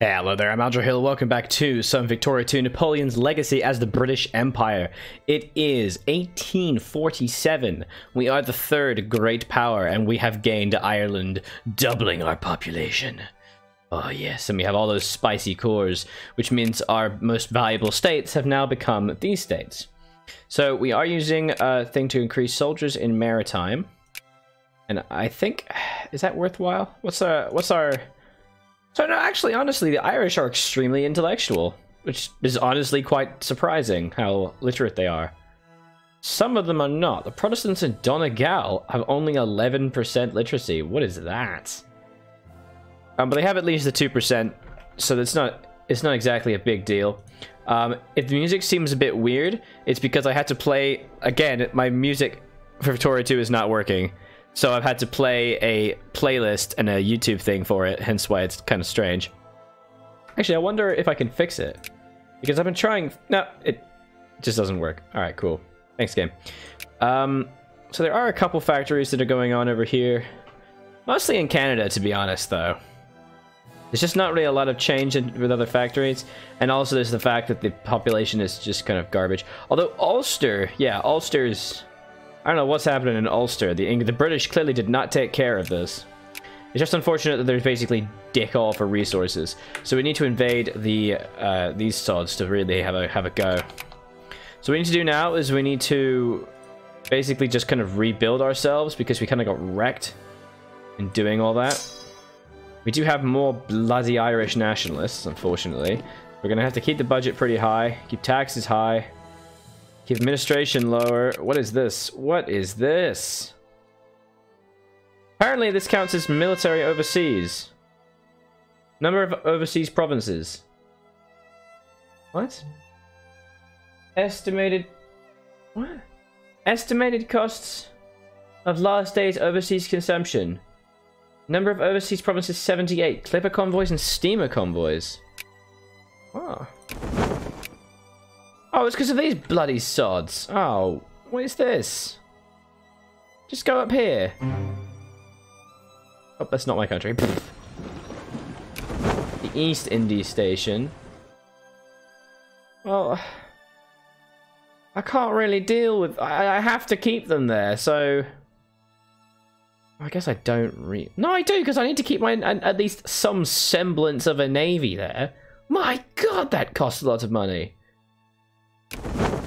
Hello there, I'm Aldrahill. Welcome back to some Victoria 2 Napoleon's Legacy as the British Empire. It is 1847. We are the third great power and we have gained Ireland, doubling our population. Oh yes, and we have all those spicy cores, which means our most valuable states have now become these states. So we are using a thing to increase soldiers in maritime. And I think, is that worthwhile? What's our... So no, actually, honestly, the Irish are extremely intellectual, which is honestly quite surprising how literate they are. Some of them are not. The Protestants in Donegal have only 11% literacy. What is that? But they have at least the 2%, so it's not exactly a big deal. If the music seems a bit weird, it's because I had to play, again, my music for Victoria 2 is not working. So I've had to play a playlist and a YouTube thing for it, hence why it's kind of strange. Actually, I wonder if I can fix it. Because I've been trying... No, it just doesn't work. Alright, cool. Thanks, game. So there are a couple factories that are going on over here. Mostly in Canada, to be honest, though. There's just not really a lot of change with other factories. And also there's the fact that the population is just kind of garbage. Although Ulster... Yeah, Ulster's... I don't know what's happening in Ulster. The British clearly did not take care of this. It's just unfortunate that there's basically dick all for resources. So we need to invade the these sods to really have a go. So what we need to do now is we need to basically just kind of rebuild ourselves because we kind of got wrecked in doing all that. We do have more bloody Irish nationalists, unfortunately. We're going to have to keep the budget pretty high, keep taxes high. Keep administration lower. What is this? What is this? Apparently this counts as military overseas. Number of overseas provinces. What? Estimated... What? Estimated costs of last day's overseas consumption. Number of overseas provinces 78. Clipper convoys and steamer convoys. Oh. Oh, it's because of these bloody sods. Oh, what is this? Just go up here. Oh, that's not my country. The East Indies Station. Well, I can't really deal with... I have to keep them there, so... I guess I don't No, I do, because I need to keep my at least some semblance of a navy there. My god, that costs a lot of money.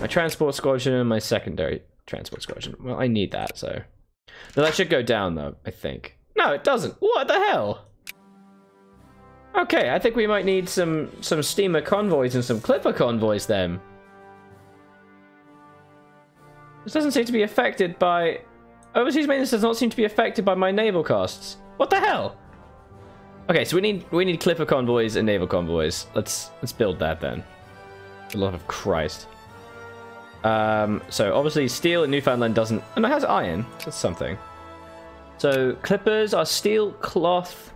My transport squadron and my secondary transport squadron. Well, I need that, so... No, that should go down, though, I think. No, it doesn't. What the hell? Okay, I think we might need some steamer convoys and some clipper convoys, then. This doesn't seem to be affected by... Overseas maintenance does not seem to be affected by my naval costs. What the hell? Okay, so we need clipper convoys and naval convoys. Let's build that, then. For the love of Christ. So obviously steel in Newfoundland doesn't... And it has iron, so that's something. So clippers are steel, cloth,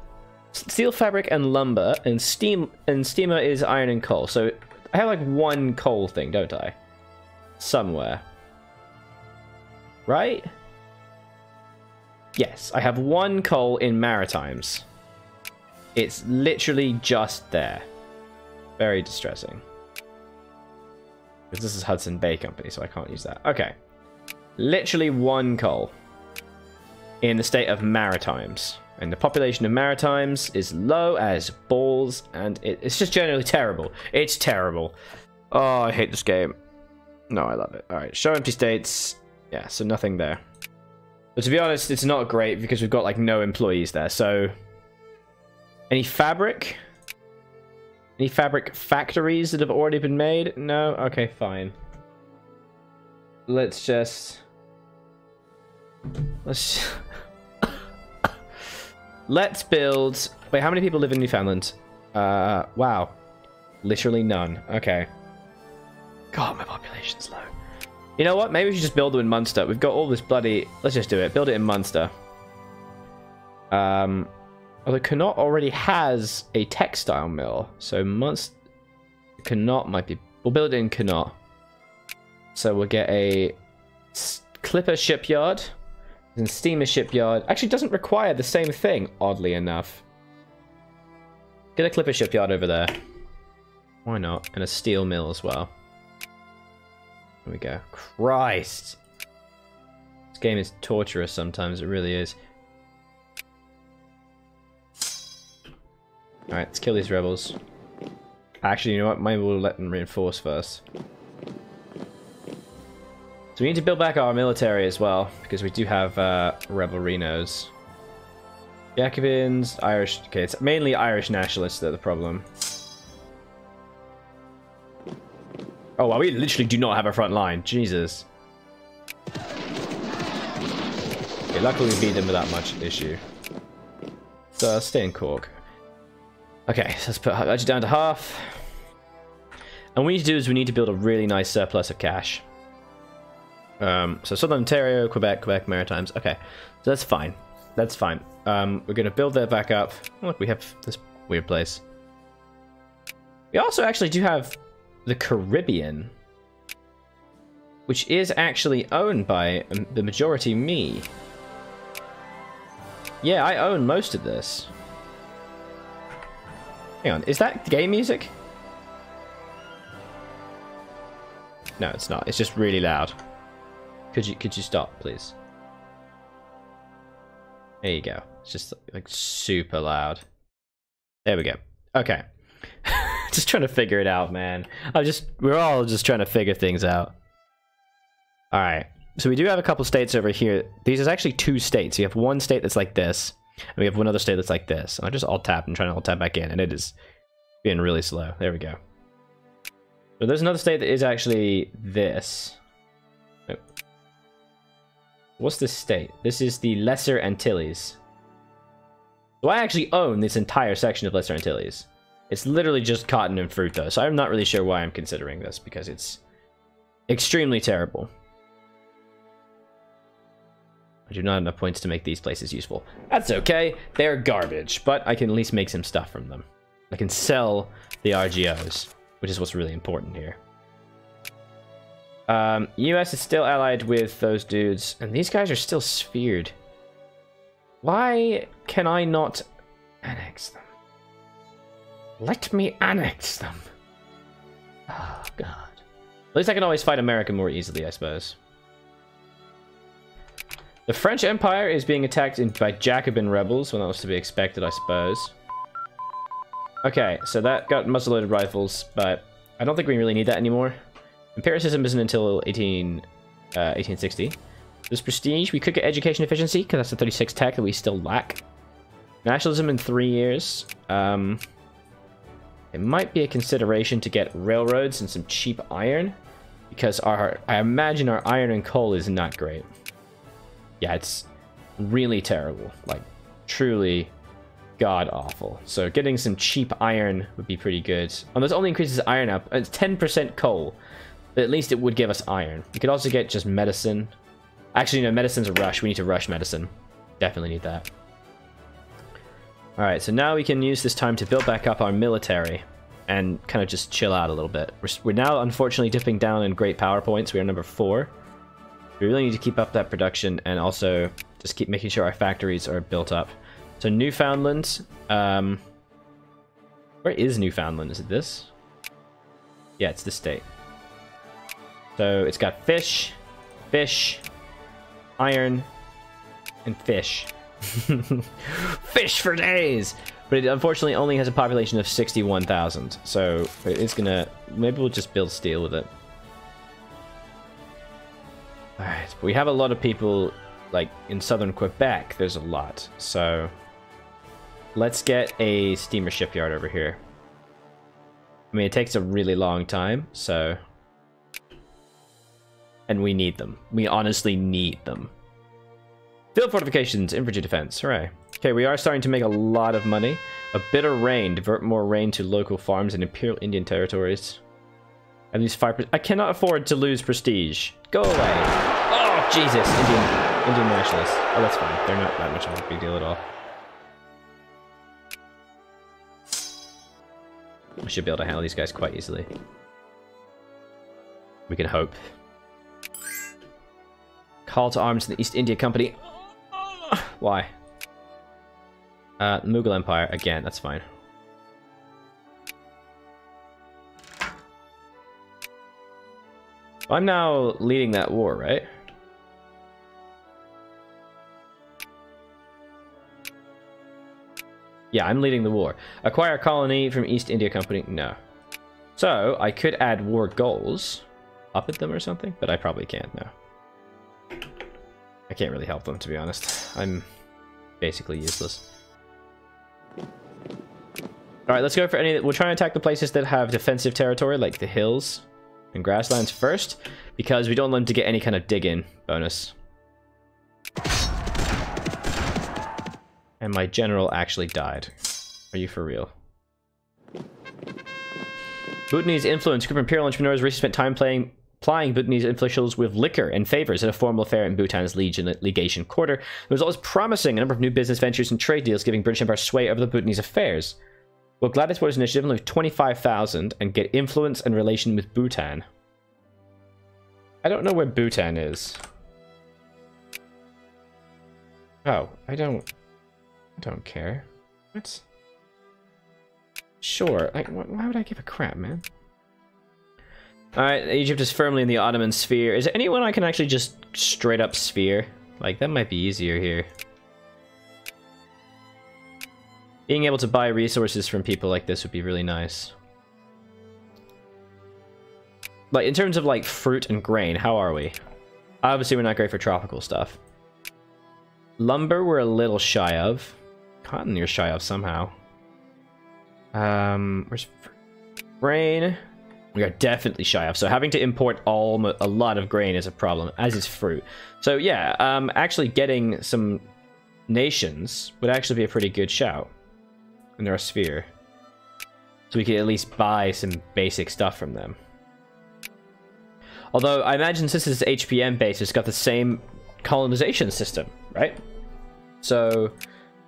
steel fabric and lumber, and steamer is iron and coal. So I have like one coal thing, don't I? Somewhere. Right? Yes, I have one coal in maritimes. It's literally just there. Very distressing. Because this is Hudson Bay Company, so I can't use that. Okay. Literally one coal. In the state of Maritimes. And the population of Maritimes is low as balls, and it's just generally terrible. It's terrible. Oh, I hate this game. No, I love it. Alright, show empty states. Yeah, so nothing there. But to be honest, it's not great because we've got, like, no employees there, so... Any fabric? Any fabric factories that have already been made? No? Okay, fine. Let's build... Wait, how many people live in Newfoundland? Wow. Literally none. Okay. God, my population's low. You know what? Maybe we should just build them in Munster. We've got all this bloody... Let's just do it. Build it in Munster. Although Connaught already has a textile mill, so Connaught might be... We'll build it in Connaught. So we'll get a clipper shipyard and steamer shipyard. Actually, doesn't require the same thing, oddly enough. Get a clipper shipyard over there. Why not? And a steel mill as well. There we go. Christ! This game is torturous sometimes, it really is. Alright, let's kill these rebels. Actually, you know what? Maybe we'll let them reinforce first. So we need to build back our military as well, because we do have rebel renos. Jacobins, Irish... Okay, it's mainly Irish nationalists that are the problem. Oh, wow, we literally do not have a front line. Jesus. Okay, luckily we beat them without much issue. So, stay in Cork. Okay, so let's put budget down to half. And what we need to do is we need to build a really nice surplus of cash. So Southern Ontario, Quebec, Maritimes. Okay, so that's fine. That's fine. We're going to build that back up. Look, we have this weird place. We also actually do have the Caribbean, which is actually owned by the majority me. Yeah, I own most of this. Hang on, is that gay music? No, it's not. It's just really loud. Could you stop, please? There you go. It's just like super loud. There we go. Okay. Just trying to figure it out, man. We're all just trying to figure things out. All right. So we do have a couple states over here. These is actually two states. You have one state that's like this, and we have one other state that's like this. And I just alt tap and trying to alt tap back in, and it is being really slow. There we go. So there's another state that is actually this. Oh. What's this state? This is the Lesser Antilles. So I actually own this entire section of Lesser Antilles. It's literally just cotton and fruit, though, so I'm not really sure why I'm considering this, because it's extremely terrible. I do not have enough points to make these places useful. That's okay. They're garbage, but I can at least make some stuff from them. I can sell the RGOs, which is what's really important here. US is still allied with those dudes, and these guys are still sphered. Why can I not annex them? Let me annex them. Oh, God. At least I can always fight America more easily, I suppose. The French Empire is being attacked by Jacobin rebels. Well, that was to be expected, I suppose. Okay, so that got muzzle-loaded rifles, but I don't think we really need that anymore. Empiricism isn't until 1860. This prestige, we could get education efficiency, because that's the 36 tech that we still lack. Nationalism in 3 years. It might be a consideration to get railroads and some cheap iron, because I imagine our iron and coal is not great. Yeah, it's really terrible. Like, truly god-awful. So getting some cheap iron would be pretty good. And this only increases iron up. It's 10% coal. But at least it would give us iron. We could also get just medicine. Actually, no, medicine's a rush. We need to rush medicine. Definitely need that. Alright, so now we can use this time to build back up our military and kind of just chill out a little bit. We're now, unfortunately, dipping down in great power points. We are number 4. We really need to keep up that production and also just keep making sure our factories are built up. So Newfoundland. Where is Newfoundland? Is it this? Yeah, it's this state. So it's got fish, iron, and fish. Fish for days! But it unfortunately only has a population of 61,000. So it's gonna... Maybe we'll just build steel with it. Alright, but we have a lot of people, like, in southern Quebec. There's a lot. So let's get a steamer shipyard over here. I mean, it takes a really long time, so... And we need them. We honestly need them. Field fortifications, infantry defense. Hooray. Okay, we are starting to make a lot of money. A bitter rain. Divert more rain to local farms and Imperial Indian territories. And these 5%. I cannot afford to lose prestige. Go away. Oh, Jesus. Indian nationalists. Oh, that's fine. They're not that much of a big deal at all. I should be able to handle these guys quite easily. We can hope. Call to arms to the East India Company. Why? Mughal Empire. Again, that's fine. I'm now leading that war, right? Yeah, I'm leading the war. Acquire a colony from East India Company. No. So, I could add war goals. Up at them or something, but I probably can't now. I can't really help them, to be honest. I'm basically useless. Alright, let's go for any... We'll try and attack the places that have defensive territory, like the hills and grasslands first, because we don't want them to get any kind of dig-in bonus. And my general actually died. Are you for real? Bhutanese influence. Group of imperial entrepreneurs recently spent time plying Bhutanese officials with liquor and favors at a formal affair in Bhutan's legation quarter. It was always promising a number of new business ventures and trade deals, giving British Empire sway over the Bhutanese affairs. We'll gladly support this initiative and 25,000 and get influence and relation with Bhutan. I don't know where Bhutan is. Oh, I don't care. What? Sure. Why would I give a crap, man? Alright, Egypt is firmly in the Ottoman sphere. Is there anyone I can actually just straight up sphere? Like, that might be easier here. Being able to buy resources from people like this would be really nice. Like, in terms of, like, fruit and grain, how are we? Obviously, we're not great for tropical stuff. Lumber, we're a little shy of. Cotton, you're shy of somehow. Where's grain? We are definitely shy of. So having to import a lot of grain is a problem, as is fruit. So yeah, actually getting some nations would actually be a pretty good shout in our sphere. So we could at least buy some basic stuff from them. Although I imagine since this is HPM based, it's got the same colonization system, right? So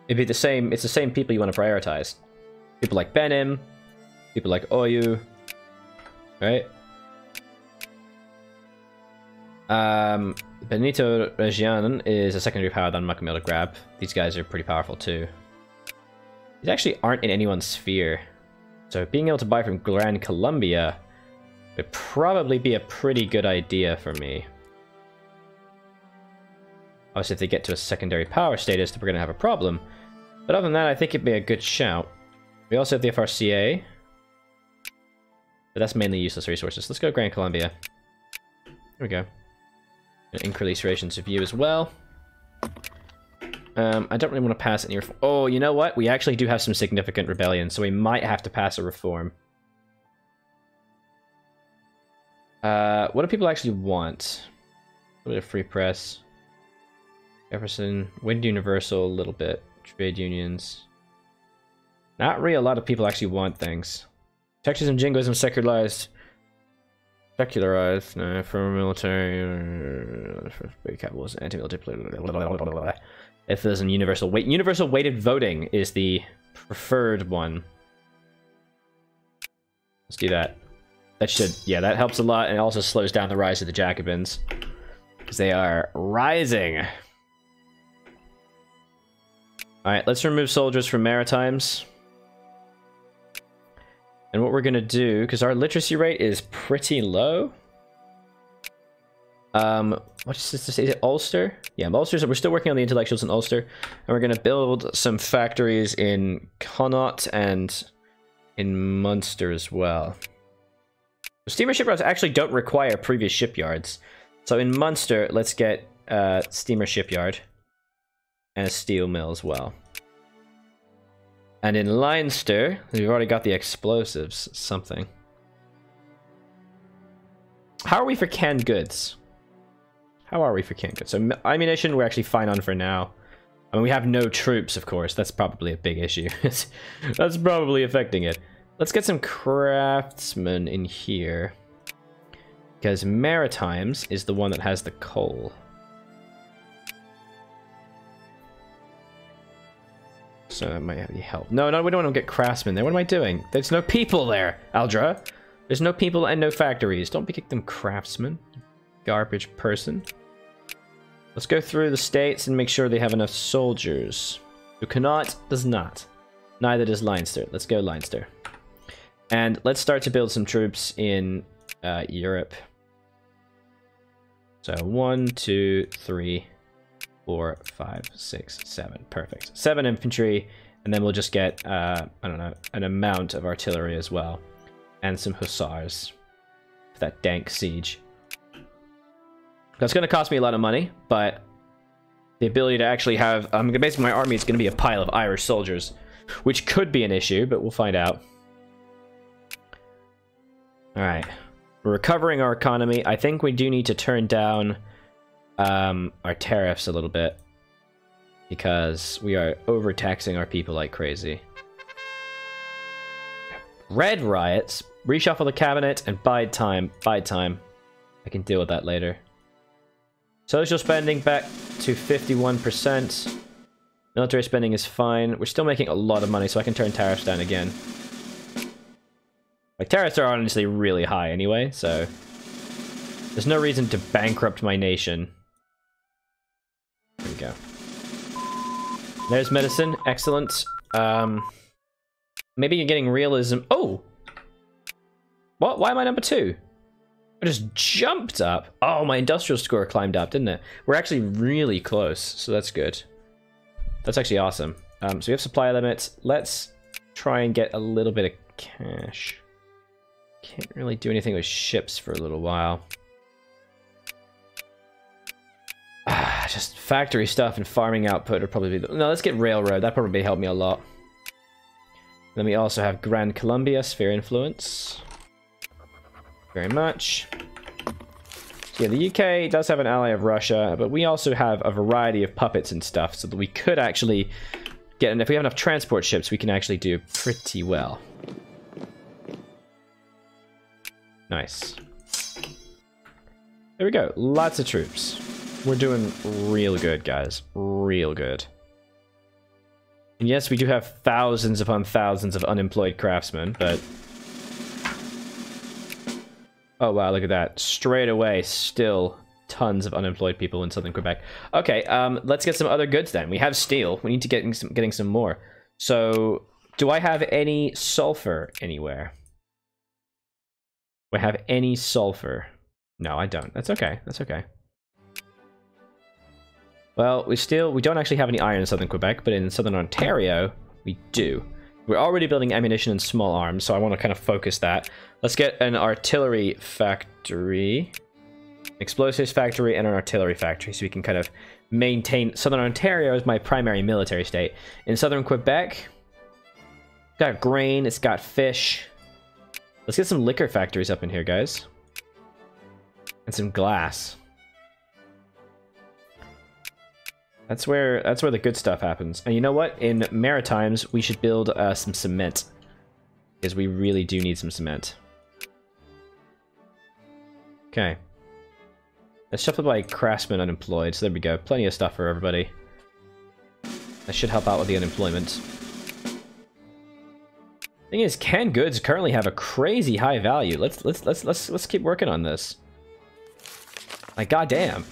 it'd be the same. It's the same people you want to prioritize. People like Benim, people like Oyu, right? Benito Region is a secondary power that I'm not gonna be able to grab. These guys are pretty powerful too. These actually aren't in anyone's sphere. So being able to buy from Grand Columbia would probably be a pretty good idea for me. Obviously, if they get to a secondary power status, then we're going to have a problem. But other than that, I think it'd be a good shout. We also have the FRCA. But that's mainly useless resources. Let's go Grand Columbia. There we go. Increase rations of you as well. I don't really want to pass any reform. Oh, you know what? We actually do have some significant rebellions, so we might have to pass a reform. What do people actually want? A little bit of free press. Jefferson, Wind Universal, a little bit. Trade unions. Not really a lot of people actually want things. Texas and jingoism secularized. Secularized, no, for military, for capitalism, anti-military, if there's a universal weighted voting is the preferred one. Let's do that. That should, yeah, that helps a lot, and it also slows down the rise of the Jacobins. Because they are rising. Alright, let's remove soldiers from Maritimes. And what we're gonna do, because our literacy rate is pretty low. What is this? Is it Ulster? Yeah, Ulster. We're still working on the intellectuals in Ulster, and we're gonna build some factories in Connaught and in Munster as well. Steamer shipyards actually don't require previous shipyards, so in Munster, let's get a steamer shipyard and a steel mill as well. And in Leinster, we've already got the explosives, something. How are we for canned goods? How are we for canned goods? So ammunition, we're actually fine on for now. I mean, we have no troops, of course. That's probably a big issue. That's probably affecting it. Let's get some craftsmen in here. Because Maritimes is the one that has the coal. So that might help. No, we don't want to get craftsmen there. What am I doing? There's no people there, Aldra. There's no people and no factories. Don't pick them craftsmen. Garbage person. Let's go through the states and make sure they have enough soldiers. Who cannot, does not. Neither does Leinster. Let's go Leinster. And let's start to build some troops in Europe. So 1, 2, 3, 4, 5, 6, 7. Perfect. 7 infantry, and then we'll just get, I don't know, an amount of artillery as well. And some hussars for that dank siege. That's going to cost me a lot of money, but the ability to actually have... basically, my army is going to be a pile of Irish soldiers, which could be an issue, but we'll find out. Alright. We're recovering our economy. I think we do need to turn down our tariffs a little bit, because we are overtaxing our people like crazy. Red riots. Reshuffle the cabinet and bide time. Bide time. I can deal with that later. Social spending back to 51%. Military spending is fine. We're still making a lot of money, so I can turn tariffs down again. Like, tariffs are honestly really high anyway, so there's no reason to bankrupt my nation. There we go. There's medicine. Excellent. Maybe you're getting realism. Oh! What? Why am I number 2? I just jumped up. Oh, my industrial score climbed up, didn't it? We're actually really close, so that's good. That's actually awesome. So we have supply limits. Let's try and get a little bit of cash. Can't really do anything with ships for a little while. Just factory stuff and farming output would probably be... No, let's get railroad. That probably helped me a lot. Then we also have Grand Columbia, sphere influence. Very much. So yeah, the UK does have an ally of Russia, but we also have a variety of puppets and stuff, so that we could actually get... And if we have enough transport ships, we can actually do pretty well. Nice. There we go. Lots of troops. We're doing real good, guys. Real good. And yes, we do have thousands upon thousands of unemployed craftsmen, but... Oh wow, look at that. Straight away, still tons of unemployed people in southern Quebec. Okay, let's get some other goods then. We have steel. We need to getting some more. So, do I have any sulfur anywhere? Do I have any sulfur? No, I don't. That's okay. That's okay. Well, we don't actually have any iron in southern Quebec, but in southern Ontario, we do. We're already building ammunition and small arms, so I want to kind of focus that. Let's get an artillery factory, explosives factory, and an artillery factory, so we can kind of maintain... Southern Ontario is my primary military state. In southern Quebec, it's got grain, it's got fish. Let's get some liquor factories up in here, guys. And some glass. That's where the good stuff happens. And you know what? In Maritimes, we should build some cement. Because we really do need some cement. Okay. Let's shuffle by craftsmen unemployed. So there we go. Plenty of stuff for everybody. That should help out with the unemployment. Thing is, canned goods currently have a crazy high value. Let's keep working on this. Like, goddamn.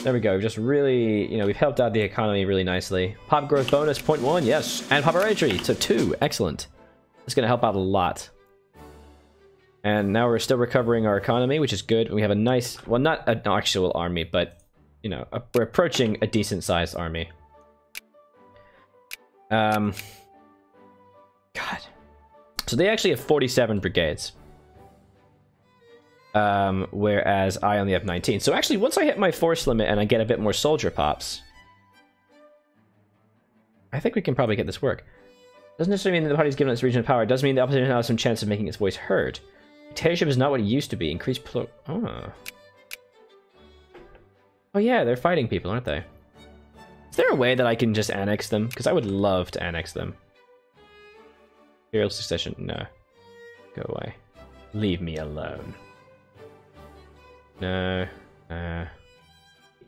There we go. Just really, you know, we've helped out the economy really nicely. Pop growth bonus 0.1, yes, and pop entry to 2, excellent. It's going to help out a lot. And now we're still recovering our economy, which is good. We have a nice, well, not an actual army, but you know, we're approaching a decent-sized army. God. So they actually have 47 brigades. Whereas I only have 19. So actually, once I hit my force limit and I get a bit more soldier pops, I think we can probably get this work. Doesn't necessarily mean that the party's given its region of power. It does mean the opposition has some chance of making its voice heard. Dictatorship is not what it used to be. Increased oh, yeah, they're fighting people, aren't they? Is there a way that I can just annex them? Because I would love to annex them. Imperial succession, no. Go away. Leave me alone. No.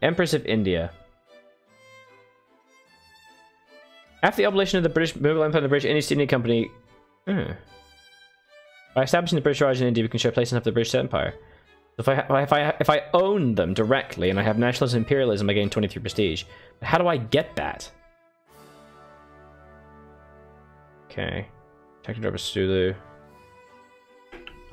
Empress of India. After the abolition of the British Mughal Empire and the British East India Company... By establishing the British Raj in India, we can share place of the British Empire. If I own them directly and I have nationalism and imperialism, I gain 23 prestige. But how do I get that? Okay. Technodrop Sulu.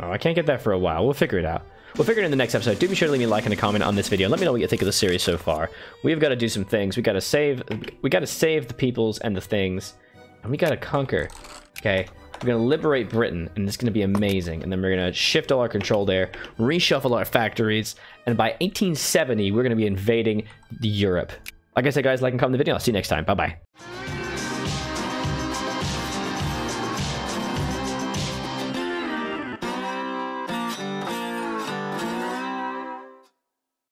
Oh, I can't get that for a while. We'll figure it out. we'll figure it in the next episode. Do be sure to leave me a like and a comment on this video. Let me know what you think of the series so far. We've got to do some things. We got to save the peoples and the things, and we got to conquer. Okay, we're gonna liberate Britain, and it's gonna be amazing. And then we're gonna shift all our control there, reshuffle our factories, and by 1870 we're gonna be invading Europe. Like I said, guys, like and comment the video. I'll see you next time. Bye bye.